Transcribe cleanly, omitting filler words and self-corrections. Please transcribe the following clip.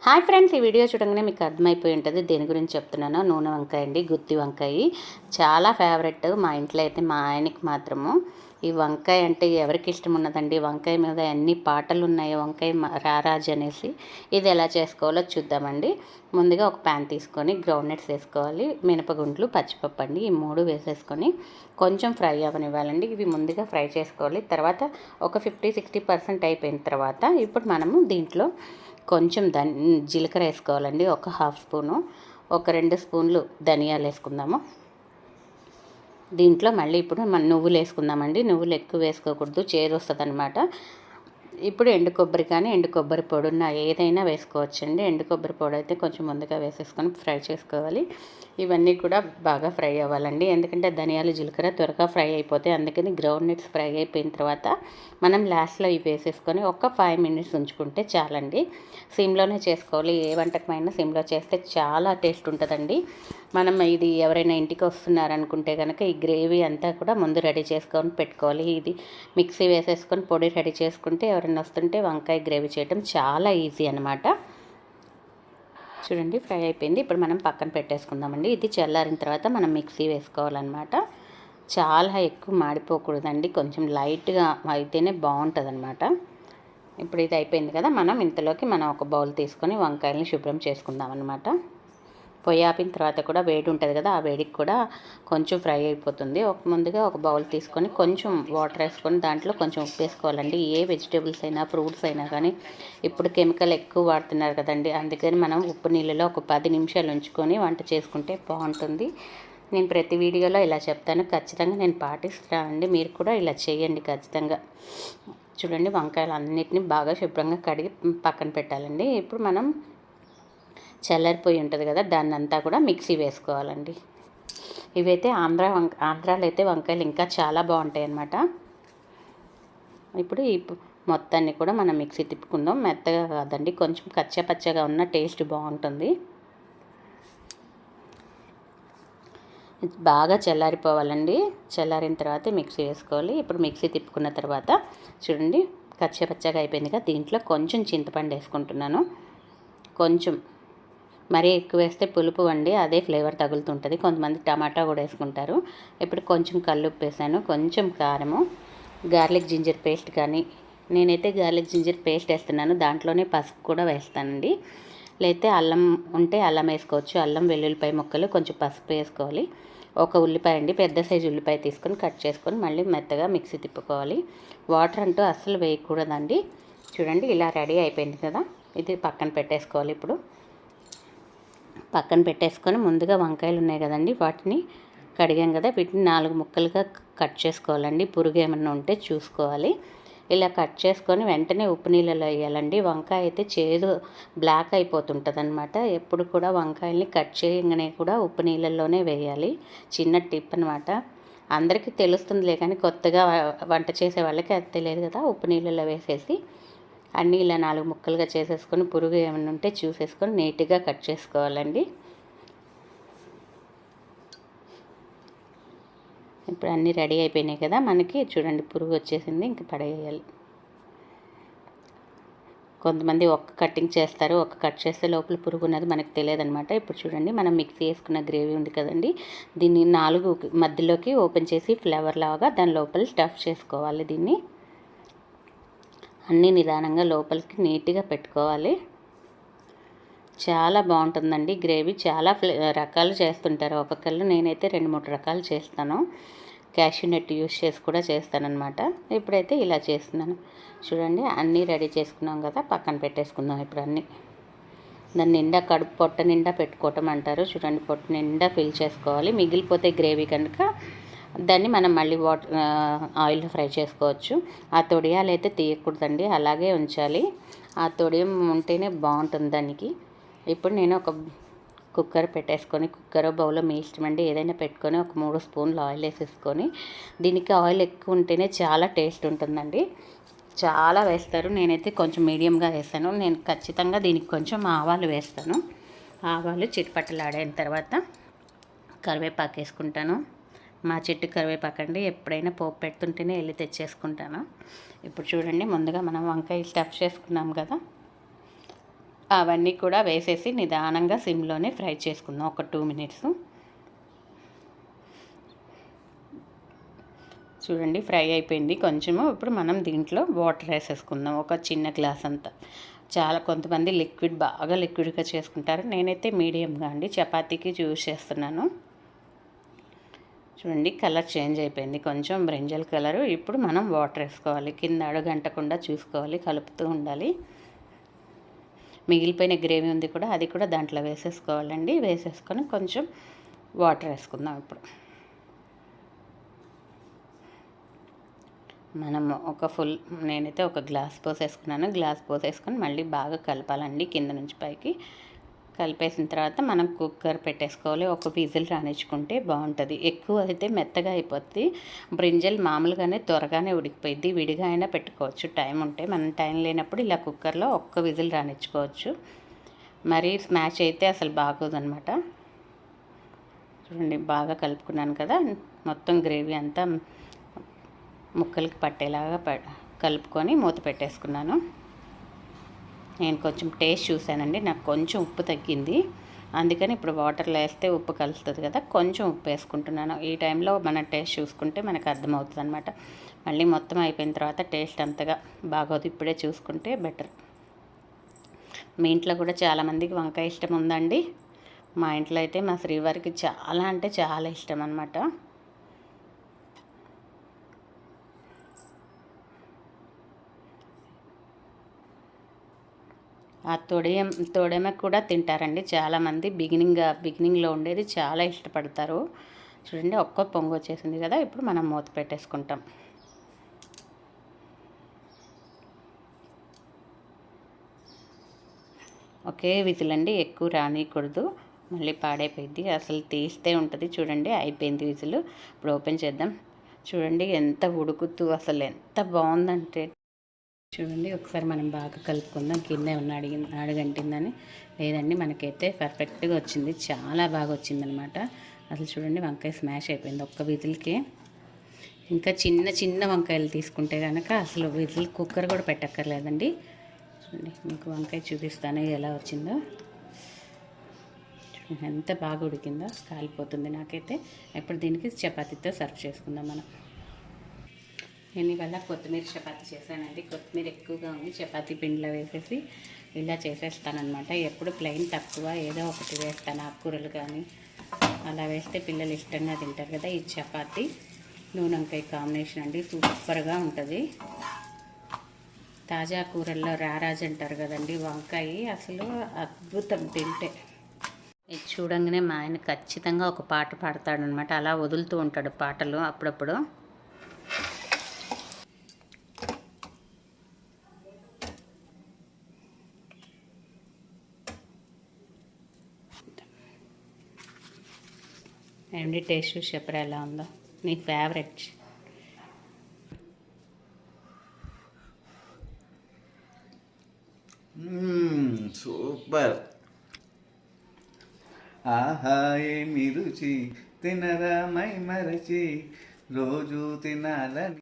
Hi friends, ఈ video చూడగానే మీకు అర్థమైపోయి ఉంటుంది దేని గురించి చెప్తున్నానో. నూనె వంకాయ అండి, గుత్తి వంకాయ చాలా ఫేవరెట్ మా ఇంట్లో అయితే. మా ఆయనకి మాత్రము ఈ వంకాయ అంటే ఎవరికి ఇష్టం ఉన్నదండి. వంకాయ మీద ఎన్ని పాటలు ఉన్నాయి, వంకాయ రారాజు అనేసి. ఇది ఎలా చేసుకోవాలో చూద్దామండి. ముందుగా ఒక ప్యాన్ తీసుకొని గ్రౌండ్నట్స్ వేసుకోవాలి, మినపగుండ్లు, పచ్చిపప్పు అండి, ఈ మూడు వేసేసుకొని కొంచెం ఫ్రై అవ్వనివ్వాలండి. ఇవి ముందుగా ఫ్రై చేసుకోవాలి. తర్వాత ఒక 50-60% అయిపోయిన తర్వాత ఇప్పుడు మనము దీంట్లో కొంచెం జీలకర్ర వేసుకోవాలండి, ఒక హాఫ్ స్పూను. ఒక 2 స్పూన్లు ధనియాలు వేసుకుందాము. దీంట్లో మళ్ళీ ఇప్పుడు మనం నువ్వులు వేసుకుందామండి. నువ్వులు ఎక్కువ వేసుకోకూడదు, చేదు వస్తుంది అనమాట. ఇప్పుడు ఎండు కొబ్బరి కానీ ఎండు కొబ్బరి పొడి ఉన్న ఏదైనా వేసుకోవచ్చండి. ఎండు కొబ్బరి పొడి అయితే కొంచెం ముందుగా వేసేసుకొని ఫ్రై చేసుకోవాలి. ఇవన్నీ కూడా బాగా ఫ్రై అవ్వాలండి, ఎందుకంటే ధనియాలు జీలకర్ర త్వరగా ఫ్రై అయిపోతాయి. అందుకని గ్రౌండ్ నట్స్ ఫ్రై అయిపోయిన తర్వాత మనం లాస్ట్లో ఇవి వేసేసుకొని ఒక 5 మినిట్స్ ఉంచుకుంటే చాలండి. సిమ్లోనే చేసుకోవాలి, ఏ వంటకమైనా సిమ్లో చేస్తే చాలా టేస్ట్ ఉంటుందండి. మనం ఇది ఎవరైనా ఇంటికి వస్తున్నారనుకుంటే కనుక ఈ గ్రేవీ అంతా కూడా ముందు రెడీ చేసుకొని పెట్టుకోవాలి. ఇది మిక్సీ వేసేసుకొని పొడి రెడీ చేసుకుంటే ఎవరైనా వస్తుంటే వంకాయ గ్రేవీ చేయడం చాలా ఈజీ అనమాట. చూడండి, ఫ్రై అయిపోయింది. ఇప్పుడు మనం పక్కన పెట్టేసుకుందామండి. ఇది చల్లారిన తర్వాత మనం మిక్సీ వేసుకోవాలన్నమాట. చాలా ఎక్కువ మాడిపోకూడదండి, కొంచెం లైట్గా అయితేనే బాగుంటుంది అనమాట. ఇప్పుడు ఇది అయిపోయింది కదా, మనం ఇంతలోకి ఒక బౌల్ తీసుకొని వంకాయలని శుభ్రం చేసుకుందాం అనమాట. పొయ్యి ఆపిన తర్వాత కూడా వేడి ఉంటుంది కదా, ఆ వేడికి కూడా కొంచెం ఫ్రై అయిపోతుంది. ముందుగా ఒక బౌల్ తీసుకొని కొంచెం వాటర్ వేసుకొని దాంట్లో కొంచెం ఉప్పు వేసుకోవాలండి. ఏ వెజిటేబుల్స్ అయినా ఫ్రూట్స్ అయినా కానీ ఇప్పుడు కెమికల్ ఎక్కువ వాడుతున్నారు కదండి, అందుకని మనం ఉప్పు నీళ్ళలో ఒక 10 నిమిషాలు ఉంచుకొని వంట చేసుకుంటే బాగుంటుంది. నేను ప్రతి వీడియోలో ఇలా చెప్తాను, ఖచ్చితంగా నేను పాటిస్తానండి. మీరు కూడా ఇలా చేయండి ఖచ్చితంగా. చూడండి, వంకాయలు అన్నిటిని బాగా శుభ్రంగా కడిగి పక్కన పెట్టాలండి. ఇప్పుడు మనం చల్లారిపోయి ఉంటుంది కదా, దాన్ని అంతా కూడా మిక్సీ వేసుకోవాలండి. ఇవైతే ఆంధ్రాలో అయితే వంకాయలు ఇంకా చాలా బాగుంటాయి అన్నమాట. ఇప్పుడు ఈ మొత్తాన్ని కూడా మనం మిక్సీ తిప్పుకుందాం. మెత్తగా కాదండి, కొంచెం కచ్చపచ్చగా ఉన్న టేస్ట్ బాగుంటుంది. బాగా చల్లారిపోవాలండి. చల్లారిన తర్వాత మిక్సీ వేసుకోవాలి. ఇప్పుడు మిక్సీ తిప్పుకున్న తర్వాత చూడండి, కచ్చపచ్చగా అయిపోయింది కదా, దీంట్లో కొంచెం చింతపండు వేసుకుంటున్నాను. కొంచెం, మరీ ఎక్కువ వేస్తే పులుపు అండి, అదే ఫ్లేవర్ తగులుతుంటుంది. కొంతమంది టమాటా కూడా వేసుకుంటారు. ఇప్పుడు కొంచెం కల్లుప్పు వేసాను, కొంచెం కారము, గార్లిక్ జింజర్ పేస్ట్ కానీ, నేనైతే గార్లిక్ జింజర్ పేస్ట్ వేస్తున్నాను. దాంట్లోనే పసుపు కూడా వేస్తానండి. లేకపోతే అల్లం ఉంటే అల్లం వేసుకోవచ్చు. అల్లం వెల్లుల్లిపాయ ముక్కలు, కొంచెం పసుపు వేసుకోవాలి. ఒక ఉల్లిపాయ అండి, పెద్ద సైజు ఉల్లిపాయ తీసుకొని కట్ చేసుకొని మళ్ళీ మెత్తగా మిక్సీ తిప్పుకోవాలి. వాటర్ అంటూ అస్సలు వేయకూడదండి. చూడండి, ఇలా రెడీ అయిపోయింది కదా, ఇది పక్కన పెట్టేసుకోవాలి. ఇప్పుడు పక్కన పెట్టేసుకొని ముందుగా వంకాయలు ఉన్నాయి కదండి, వాటిని కడిగాం కదా, వీటిని 4 ముక్కలుగా కట్ చేసుకోవాలండి. పురుగు ఏమన్నా ఉంటే చూసుకోవాలి. ఇలా కట్ చేసుకొని వెంటనే ఉప్పు నీళ్ళలో వేయాలండి. వంకాయ అయితే చేదు బ్లాక్ అయిపోతుంటుంది అనమాట. ఎప్పుడు కూడా వంకాయల్ని కట్ చేయగానే కూడా ఉప్పు నీళ్ళల్లోనే వేయాలి. చిన్న టిప్ అనమాట, అందరికీ తెలుస్తుందిలే కానీ కొత్తగా వంట చేసే వాళ్ళకి అది తెలియదు కదా. ఉప్పు నీళ్ళలో వేసేసి అన్నీ ఇలా 4 ముక్కలుగా చేసేసుకొని పురుగు ఏమైనా ఉంటే చూసేసుకొని నీట్గా కట్ చేసుకోవాలండి. ఇప్పుడు అన్నీ రెడీ అయిపోయినాయి కదా, మనకి చూడండి పురుగు వచ్చేసింది, ఇంక పడేయాలి. కొంతమంది ఒక్క కటింగ్ చేస్తారు, ఒక్క కట్ చేస్తే లోపల పురుగు ఉన్నది మనకు తెలియదు అనమాట. ఇప్పుడు చూడండి, మనం మిక్సీ వేసుకున్న గ్రేవీ ఉంది కదండి, దీన్ని 4 మధ్యలోకి ఓపెన్ చేసి ఫ్లేవర్ లాగా దాని లోపల స్టఫ్ చేసుకోవాలి. దీన్ని అన్నీ నిదానంగా లోపలికి నీట్గా పెట్టుకోవాలి. చాలా బాగుంటుందండి గ్రేవీ. చాలా రకాలు చేస్తుంటారు ఒక్కొక్కళ్ళు, నేనైతే 2-3 రకాలు చేస్తాను. క్యాష్యూ నట్ యూస్ చేసి కూడా చేస్తానన్నమాట. ఇప్పుడైతే ఇలా చేస్తున్నాను. చూడండి, అన్నీ రెడీ చేసుకున్నాం కదా, పక్కన పెట్టేసుకుందాం. ఇప్పుడు అన్నీ దాన్ని నిండా పొట్ట నిండా పెట్టుకోవటం అంటారు. చూడండి, పొట్ట నిండా ఫిల్ చేసుకోవాలి. మిగిలిపోతే గ్రేవీ కనుక దాన్ని మనం మళ్ళీ ఆయిల్లో ఫ్రై చేసుకోవచ్చు. ఆ తొడియాలు అయితే తీయకూడదండి, అలాగే ఉంచాలి. ఆ తొడియం ఉంటేనే బాగుంటుంది దానికి. ఇప్పుడు నేను ఒక కుక్కర్ పెట్టేసుకొని, కుక్కర్ బౌల్లో మీ ఇష్టం అండి, ఏదైనా పెట్టుకొని ఒక 3 స్పూన్లు ఆయిల్ వేసేసుకొని, దీనికి ఆయిల్ ఎక్కువ ఉంటేనే చాలా టేస్ట్ ఉంటుందండి. చాలా వేస్తారు, నేనైతే కొంచెం మీడియంగా వేస్తాను. నేను ఖచ్చితంగా దీనికి కొంచెం ఆవాలు వేస్తాను. ఆవాలు చిటపటలాడిన తర్వాత కరివేపాకు వేసుకుంటాను. మా చెట్టు కరివేపాకు అండి, ఎప్పుడైనా పోపు పెడుతుంటేనే వెళ్ళి తెచ్చేసుకుంటాను. ఇప్పుడు చూడండి, ముందుగా మనం వంకాయ స్టఫ్ చేసుకున్నాం కదా, అవన్నీ కూడా వేసేసి నిదానంగా సిమ్లోనే ఫ్రై చేసుకుందాం ఒక 2 మినిట్స్. చూడండి ఫ్రై అయిపోయింది కొంచెము. ఇప్పుడు మనం దీంట్లో వాటర్ వేసేసుకుందాం ఒక చిన్న గ్లాస్ అంతా. కొంతమంది బాగా లిక్విడ్గా చేసుకుంటారు. నేనైతే మీడియంగా అండి చపాతీకి యూజ్ చేస్తున్నాను. చూడండి కలర్ చేంజ్ అయిపోయింది, కొంచెం బ్రింజల్ కలరు. ఇప్పుడు మనం వాటర్ వేసుకోవాలి, కింద అడుగంటకుండా చూసుకోవాలి, కలుపుతూ ఉండాలి. మిగిలిపోయిన గ్రేవీ ఉంది కూడా, అది కూడా దాంట్లో వేసేసుకోవాలండి. వేసేసుకొని కొంచెం వాటర్ వేసుకుందాం. ఇప్పుడు మనము నేనైతే ఒక గ్లాస్ పోసేసుకున్నాను. గ్లాస్ పోసేసుకొని మళ్ళీ బాగా కలపాలండి కింద నుంచి పైకి. కలిపేసిన తర్వాత మనం కుక్కర్ పెట్టేసుకోవాలి. ఒక విజిల్ రానిచ్చుకుంటే బాగుంటుంది. ఎక్కువ అయితే మెత్తగా అయిపోద్ది. బ్రింజల్ మామూలుగానే త్వరగానే ఉడికిపోయిద్ది. విడిగా అయినా పెట్టుకోవచ్చు టైం ఉంటే. మనం టైం లేనప్పుడు ఇలా కుక్కర్లో ఒక్క విజిల్ రానిచ్చుకోవచ్చు. మరీ స్మాష్ అయితే అసలు బాగోదన్నమాట. చూడండి బాగా కలుపుకున్నాను కదా, మొత్తం గ్రేవీ అంతా ముక్కలకి పట్టేలాగా కలుపుకొని మూత పెట్టేసుకున్నాను. నేను కొంచెం టేస్ట్ చూశానండి, నాకు కొంచెం ఉప్పు తగ్గింది. అందుకని ఇప్పుడు వాటర్లో వేస్తే ఉప్పు కలుస్తుంది కదా, కొంచెం ఉప్పు వేసుకుంటున్నాను. ఈ టైంలో మనం టేస్ట్ చూసుకుంటే మనకు అర్థమవుతుంది అనమాట. మళ్ళీ మొత్తం అయిపోయిన తర్వాత టేస్ట్ అంతగా బాగోదు, ఇప్పుడే చూసుకుంటే బెటర్. మీ ఇంట్లో కూడా చాలామందికి వంకాయ ఇష్టం ఉందండి. మా ఇంట్లో అయితే మా శ్రీవారికి చాలా అంటే చాలా ఇష్టం అనమాట. ఆ తోడేమ కూడా తింటారండి చాలామంది. బిగినింగ్లో ఉండేది చాలా ఇష్టపడతారు. చూడండి ఒక్క పొంగు వచ్చేసింది కదా, ఇప్పుడు మనం మూత పెట్టేసుకుంటాం. ఒకే విజిల్ అండి, ఎక్కువ రానియకూడదు, మళ్ళీ పాడైపోయింది. అసలు తీస్తే ఉంటుంది. చూడండి అయిపోయింది విజిల్. ఇప్పుడు ఓపెన్ చేద్దాం. చూడండి ఎంత ఉడుకుతూ అసలు ఎంత బాగుందంటే. చూడండి ఒకసారి మనం బాగా కలుపుకుందాం. కింద ఏమన్నా అడుగంటిందని. లేదండి మనకైతే పర్ఫెక్ట్గా వచ్చింది, చాలా బాగా వచ్చిందనమాట. అసలు చూడండి వంకాయ స్మాష్ అయిపోయింది ఒక్క విజిల్కి. ఇంకా చిన్న చిన్న వంకాయలు తీసుకుంటే కనుక అసలు విజిల్ కుక్కర్ కూడా పెట్టక్కర్లేదండి. చూడండి మీకు వంకాయ చూపిస్తాను ఎలా వచ్చిందో. చూడండి ఎంత బాగా ఉడికిందో, కాలిపోతుంది నాకైతే. ఇప్పుడు దీనికి చపాతీతో సర్వ్ చేసుకుందాం మనం. నేను ఇవాళ కొత్తిమీర చపాతీ చేశానండి. కొత్తిమీర ఎక్కువగా ఉంది, చపాతీ పిండిలో వేసేసి ఇలా చేసేస్తానమాట. ఎప్పుడు ప్లెయిన్ తక్కువ ఏదో ఒకటి వేస్తాను, ఆకుకూరలు కానీ అలా వేస్తే పిల్లలు ఇష్టంగా తింటారు కదా. ఈ చపాతీ నూనె వంకాయ కాంబినేషన్ అండి, సూపర్గా ఉంటుంది. తాజా కూరల్లో రారాజు అంటారు కదండి వంకాయ, అసలు అద్భుతం తింటే. ఇది చూడంగానే మా ఆయన ఖచ్చితంగా ఒక పాట పాడతాడనమాట. అలా వదులుతూ ఉంటాడు పాటలు అప్పుడప్పుడు. ఏమండి టేస్ట్ చూసి చెప్పరా ఎలా ఉందో, నీ ఫేవరెట్. సూపర్. ఆహా ఏమి రుచి, తినరా మై మరచి, రోజు తినాలని